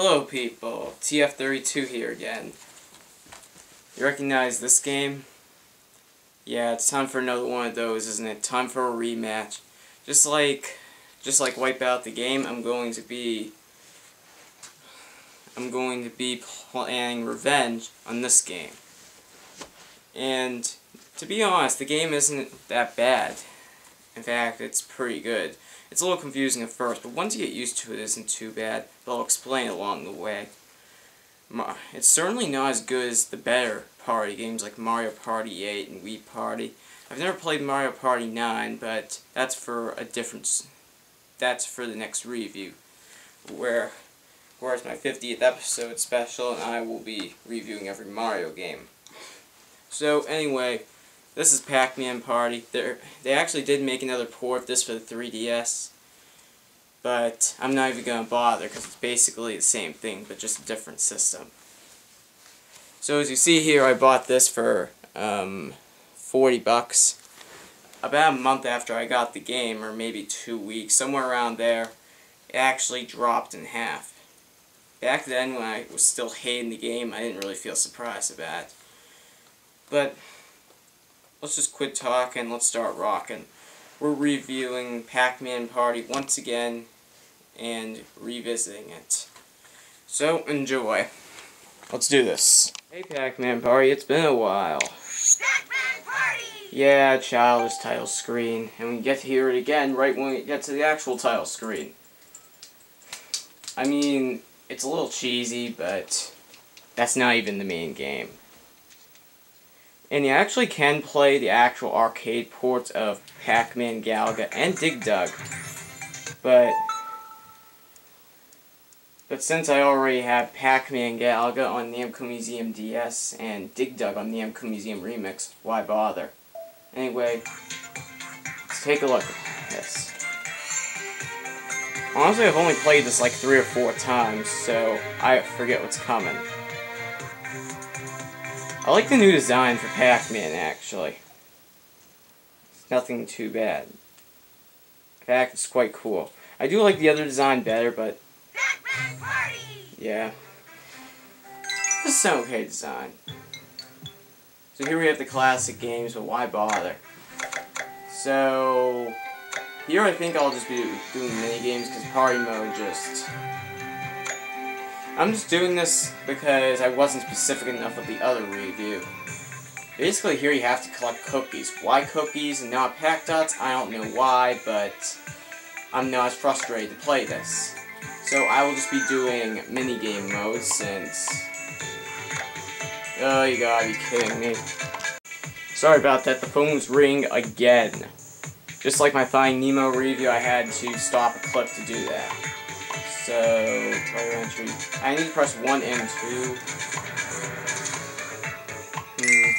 Hello people, TF32 here again. You recognize this game? Yeah, it's time for another one of those, isn't it? Time for a rematch. Just like Wipeout the game, I'm going to be planning revenge on this game. And to be honest, the game isn't that bad. In fact, it's pretty good. It's a little confusing at first, but once you get used to it, it isn't too bad. But I'll explain along the way. It's certainly not as good as the better party games like Mario Party 8 and Wii Party. I've never played Mario Party 9, but that's for the next review, where it's my 50th episode special, and I will be reviewing every Mario game. So anyway, this is Pac-Man Party. They actually did make another port of this for the 3DS, but I'm not even going to bother because it's basically the same thing, but just a different system. So as you see here, I bought this for $40. About a month after I got the game, or maybe 2 weeks, somewhere around there, it actually dropped in half. Back then, when I was still hating the game, I didn't really feel surprised about it. But let's just quit talking, let's start rocking. We're reviewing Pac-Man Party once again and revisiting it. So, enjoy. Let's do this. Hey Pac-Man Party, it's been a while. Pac-Man Party! Yeah, childish title screen. And we get to hear it again right when we get to the actual title screen. I mean, it's a little cheesy, but that's not even the main game. And you actually can play the actual arcade ports of Pac-Man, Galaga, and Dig Dug. But since I already have Pac-Man Galaga on Namco Museum DS and Dig Dug on Namco Museum Remix, why bother? Anyway, let's take a look at this. Honestly, I've only played this like 3 or 4 times, so I forget what's coming. I like the new design for Pac-Man, actually. It's nothing too bad. In fact, it's quite cool. I do like the other design better, but Pac-Man Party! yeah. This is an okay design. So here we have the classic games, but why bother? So here I think I'll just be doing mini games because party mode I'm just doing this because I wasn't specific enough with the other review. Basically here you have to collect cookies. Why cookies and not pack dots? I don't know why, but I'm not as frustrated to play this. So I will just be doing minigame mode since... Oh, you gotta be kidding me. Sorry about that, the phone's ringing again. Just like my Finding Nemo review, I had to stop a clip to do that. So, player entry. I need to press 1 and 2.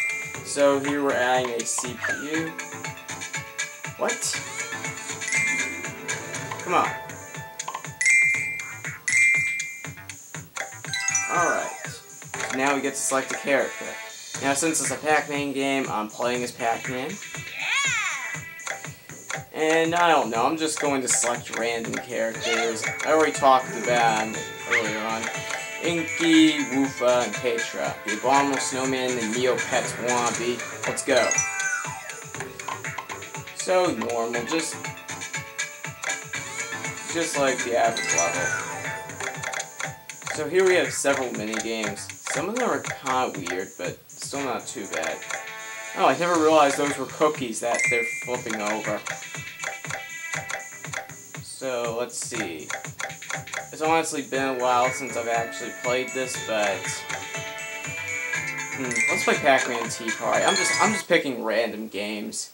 So here we're adding a CPU. What? Come on. Alright. So now we get to select a character. Now since it's a Pac-Man game, I'm playing as Pac-Man. And I don't know, I'm just going to select random characters. I already talked about them earlier on. Inky, Woofa, and Petra. The Abominable Snowman and Neopets Wannabe. Let's go. So normal, just like the average level. So here we have several mini-games. Some of them are kind of weird, but still not too bad. Oh, I never realized those were cookies that they're flipping over. So, let's see. It's honestly been a while since I've actually played this, but... let's play Pac-Man Tea Party. I'm just picking random games.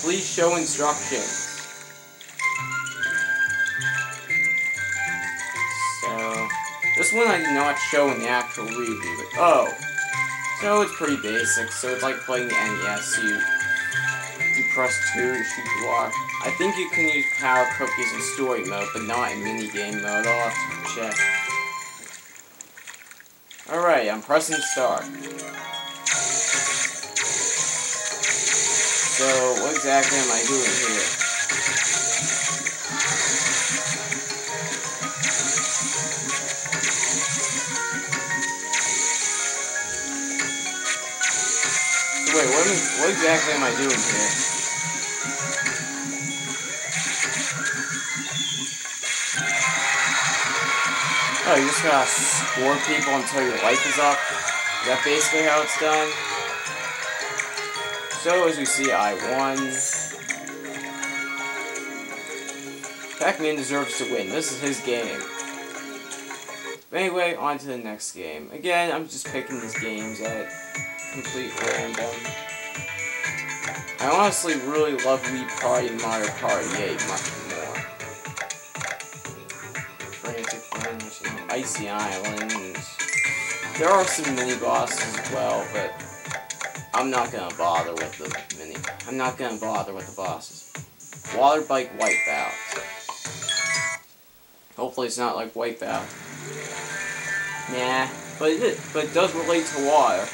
Please show instructions. So, this one I did not show in the actual review, but oh. So it's pretty basic, so it's like playing the NES, you press 2 to shoot the rock. I think you can use power cookies in story mode, but not in minigame mode. I'll have to check. Alright, I'm pressing start. So, what exactly am I doing here? Wait, what exactly am I doing here? Oh, you just gotta score people until your life is up? Is that basically how it's done? So, as we see, I won. Pac-Man deserves to win. This is his game. But anyway, on to the next game. Again, I'm just picking these games at complete random. I honestly really love Wii Party and Mario Party 8 much more. Frantic Flames, Icy Islands. There are some mini bosses as well, but I'm not gonna bother with the bosses. Water Bike Wipeout. Hopefully it's not like Wipeout. Nah, but it does relate to water.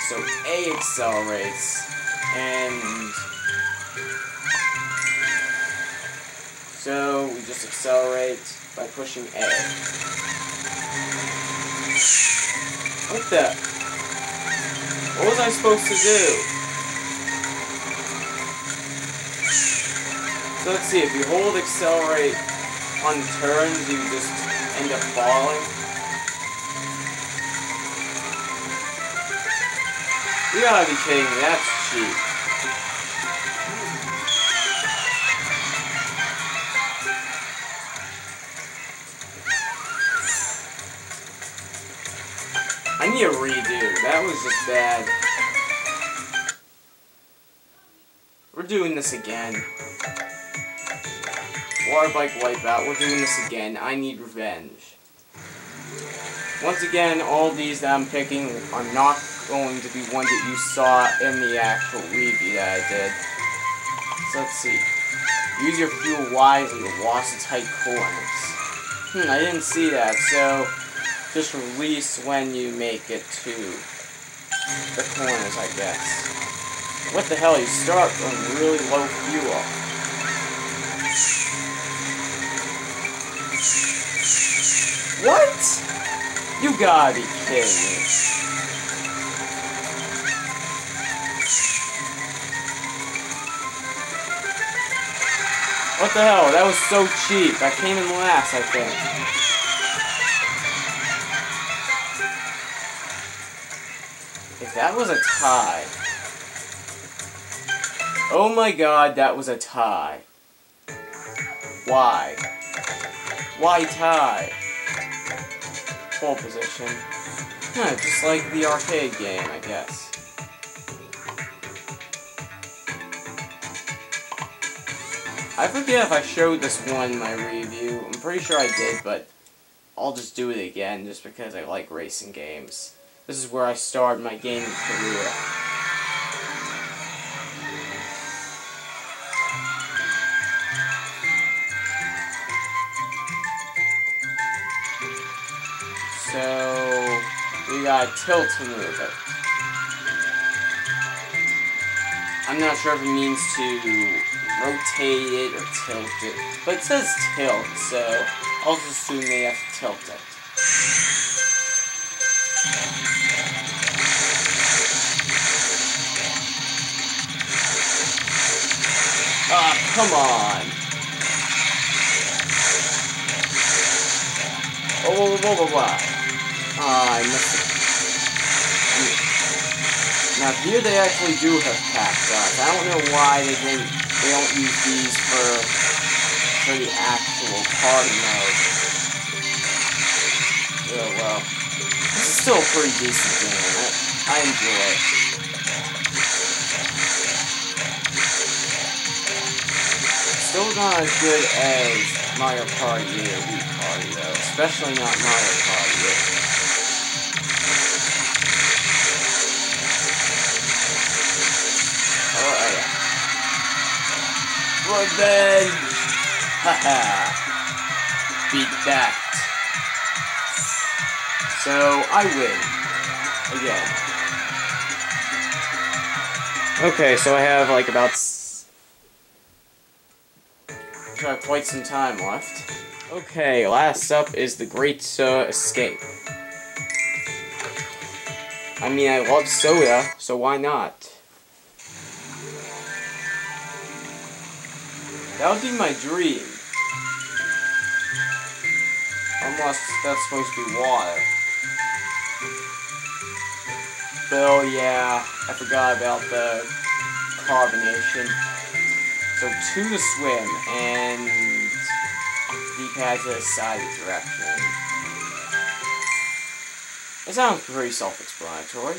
So A accelerates, and so we just accelerate by pushing A. What the? What was I supposed to do? So let's see, if you hold accelerate on turns, you just end up falling. You gotta be kidding me, that's cheap. I need a redo, that was just bad. We're doing this again. Water Bike Wipeout, we're doing this again. I need revenge. Once again, all these that I'm picking are not going to be ones that you saw in the actual review that I did. So let's see. Use your fuel wisely to watch the tight corners. I didn't see that, so just release when you make it to the corners, I guess. What the hell, you start on really low fuel. What? You gotta be kidding me. What the hell? That was so cheap. I came in last, I think. If that was a tie. Oh my god, that was a tie. Why? Why tie? Pole position. Just like the arcade game, I guess. I forget if I showed this one in my review. I'm pretty sure I did, but I'll just do it again just because I like racing games. This is where I started my gaming career. So, we got tilt to move it. I'm not sure if it means to rotate it or tilt it, but it says tilt, so I'll just assume they have to tilt it. Ah, come on! I missed it. Now here they actually do have pack shots. I don't know why they don't use these for the actual party mode. Oh well. This is still a pretty decent game. I enjoy it. Still not as good as Mario Party 8 or Wii Party though. Especially not Mario Party 8. Revenge! Haha! Beat that. So, I win. Again. Okay, so I have like about We have quite some time left. Okay, last up is the Great Escape. I mean, I love soda, so why not? That would be my dream. Unless that's supposed to be water. But oh yeah, I forgot about the carbonation. So 2 to swim, and D-pad to the side direction. It sounds pretty self-explanatory.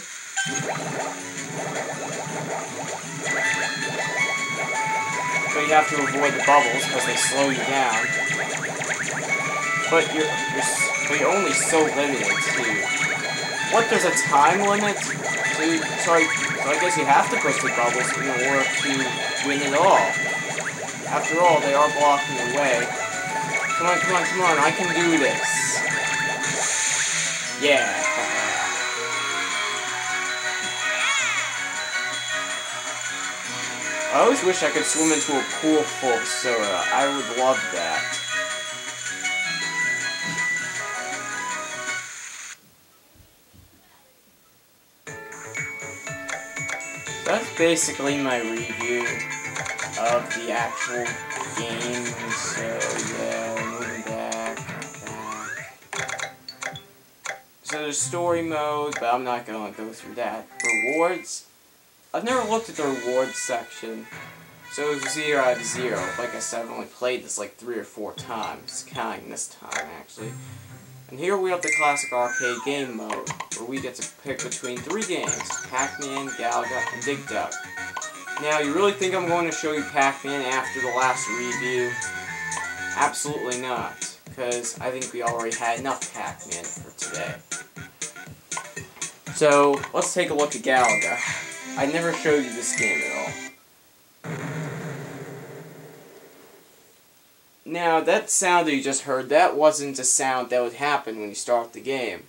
But you have to avoid the bubbles because they slow you down. But you're only so limited to. What? There's a time limit? So I guess you have to push the bubbles in order to win it all. After all, they are blocking the way. Come on, come on, come on! I can do this. Yeah. I always wish I could swim into a pool full of soda. I would love that. That's basically my review of the actual game. So yeah, moving back. So there's story mode, but I'm not gonna go through that. Rewards. I've never looked at the rewards section. So it's 0 out of 0. Like I said, I've only played this like 3 or 4 times, counting this time actually. And here we have the classic arcade game mode, where we get to pick between 3 games: Pac-Man, Galaga, and Dig Dug. Now, you really think I'm going to show you Pac-Man after the last review? Absolutely not, because I think we already had enough Pac-Man for today. So, let's take a look at Galaga. I never showed you this game at all. Now, that sound that you just heard, that wasn't a sound that would happen when you start the game.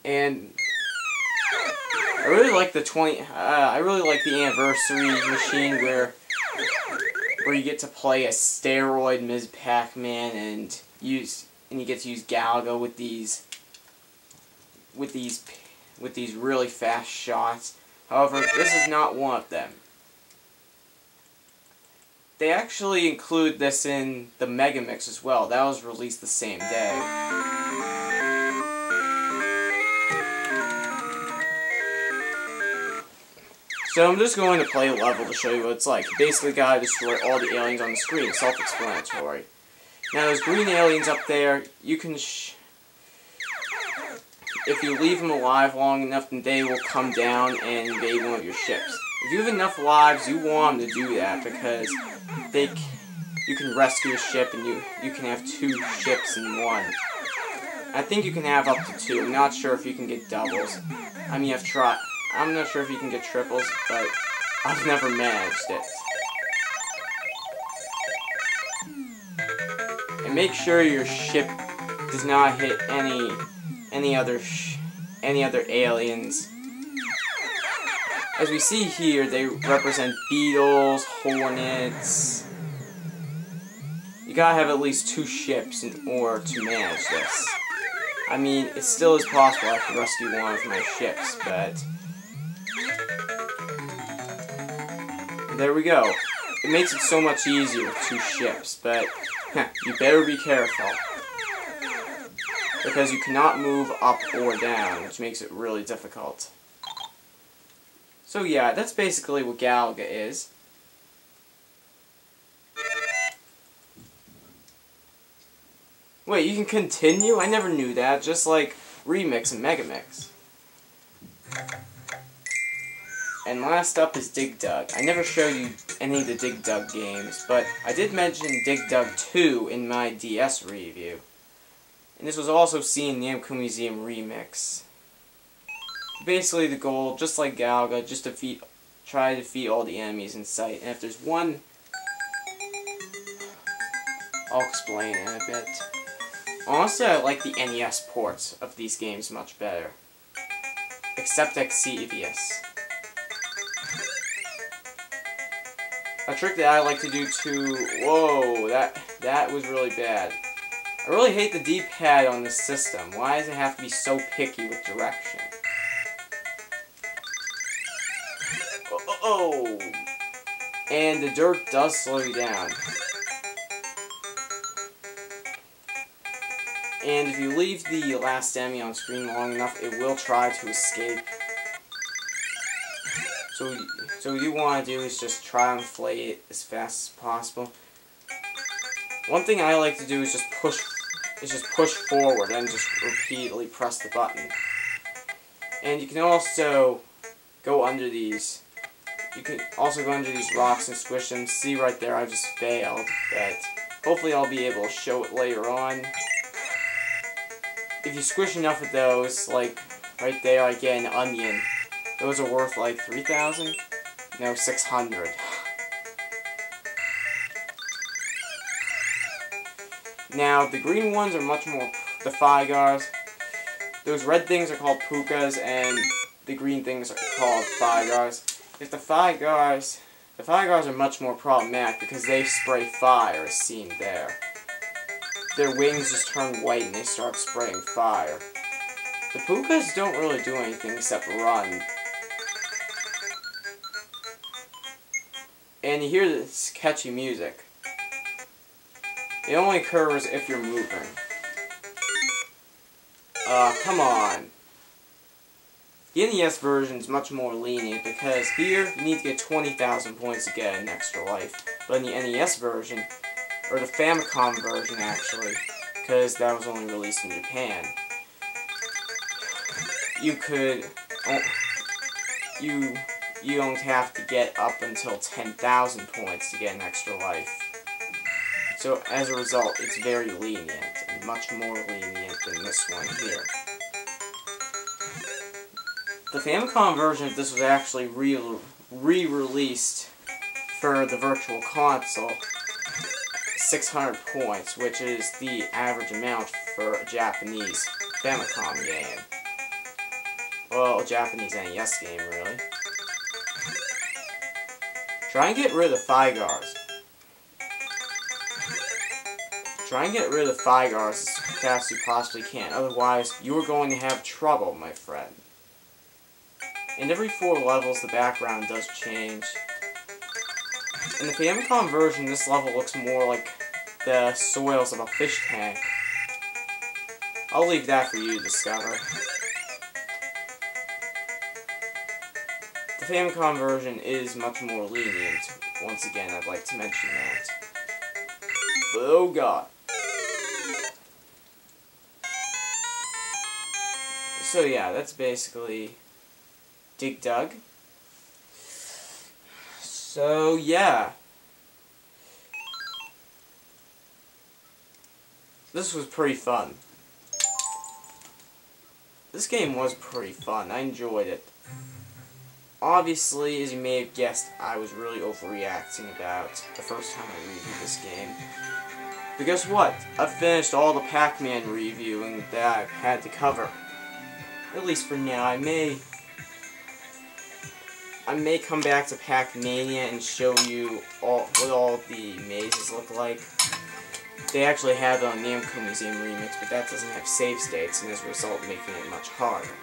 And I really like the anniversary machine where you get to play a steroid Ms. Pac-Man and you get to use Galaga with these really fast shots. However, this is not one of them. They actually include this in the Mega Mix as well. That was released the same day. So I'm just going to play a level to show you what it's like. You basically gotta destroy all the aliens on the screen. Self-explanatory. Now those green aliens up there, you can if you leave them alive long enough, then they will come down and invade one of your ships. If you have enough lives, you want them to do that because you can rescue a ship and you can have 2 ships in one. I think you can have up to 2. I'm not sure if you can get doubles. I mean, I've tried. I'm not sure if you can get triples, but I've never managed it. And make sure your ship does not hit any other aliens. As we see here, they represent beetles, hornets. You gotta have at least 2 ships in order to manage this. I mean, it still is possible I can rescue one of my ships, but there we go. It makes it so much easier with 2 ships, but you better be careful. Because you cannot move up or down, which makes it really difficult. So yeah, that's basically what Galaga is. Wait, you can continue? I never knew that, just like Remix and Megamix. And last up is Dig Dug. I never showed you any of the Dig Dug games, but I did mention Dig Dug 2 in my DS review. And this was also seen in the Namco Museum Remix. Basically the goal, just like Galaga, just try to defeat all the enemies in sight. And if there's one, I'll explain in a bit. Honestly, I like the NES ports of these games much better. Except Xevious. A trick that I like to do too. Whoa, that was really bad. I really hate the D-pad on this system. Why does it have to be so picky with direction? Oh. And the dirt does slow you down. And if you leave the last enemy on screen long enough, it will try to escape. So what you want to do is just try and inflate it as fast as possible. One thing I like to do is just push forward and just repeatedly press the button. And you can also go under these. You can also go under these rocks and squish them. See right there, I just failed, but hopefully I'll be able to show it later on. If you squish enough of those, like right there, I get an onion. Those are worth like 3,000? No, 600. Now, the green ones are much more the Figars. Those red things are called Pukas, and the green things are called Figars. If the Figars are much more problematic because they spray fire, as seen there. Their wings just turn white and they start spraying fire. The Pukas don't really do anything except run. And you hear this catchy music. It only occurs if you're moving. Come on. The NES version is much more lenient because here you need to get 20,000 points to get an extra life. But in the NES version, or the Famicom version actually, because that was only released in Japan, you don't have to get up until 10,000 points to get an extra life. So as a result, it's very lenient, and much more lenient than this one here. The Famicom version of this was actually re-released for the Virtual Console, 600 points, which is the average amount for a Japanese Famicom game. Well, a Japanese NES game, really. Try and get rid of the Figars. Try and get rid of the Figars as fast as you possibly can, otherwise you are going to have trouble, my friend. In every 4 levels, the background does change. In the Famicom version, this level looks more like the soils of a fish tank. I'll leave that for you to discover. The Famicom version is much more lenient. Once again, I'd like to mention that. But oh god. So yeah, that's basically Dig Dug. So yeah. This was pretty fun. This game was pretty fun. I enjoyed it. Obviously, as you may have guessed, I was really overreacting about the first time I reviewed this game. But guess what? I've finished all the Pac-Man reviewing that I've had to cover. At least for now. I may come back to Pac-Mania and show you what all the mazes look like. They actually have it on Namco Museum Remix, but that doesn't have save states, and as a result making it much harder.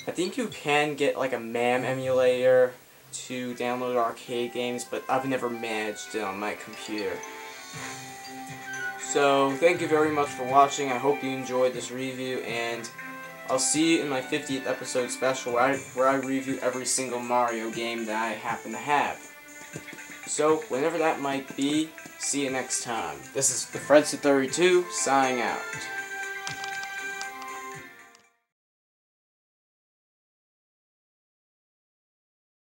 I think you can get like a MAM emulator to download arcade games, but I've never managed it on my computer. So, thank you very much for watching. I hope you enjoyed this review, and I'll see you in my 50th episode special where I review every single Mario game that I happen to have. So, whenever that might be, see you next time. This is the TF32's signing out.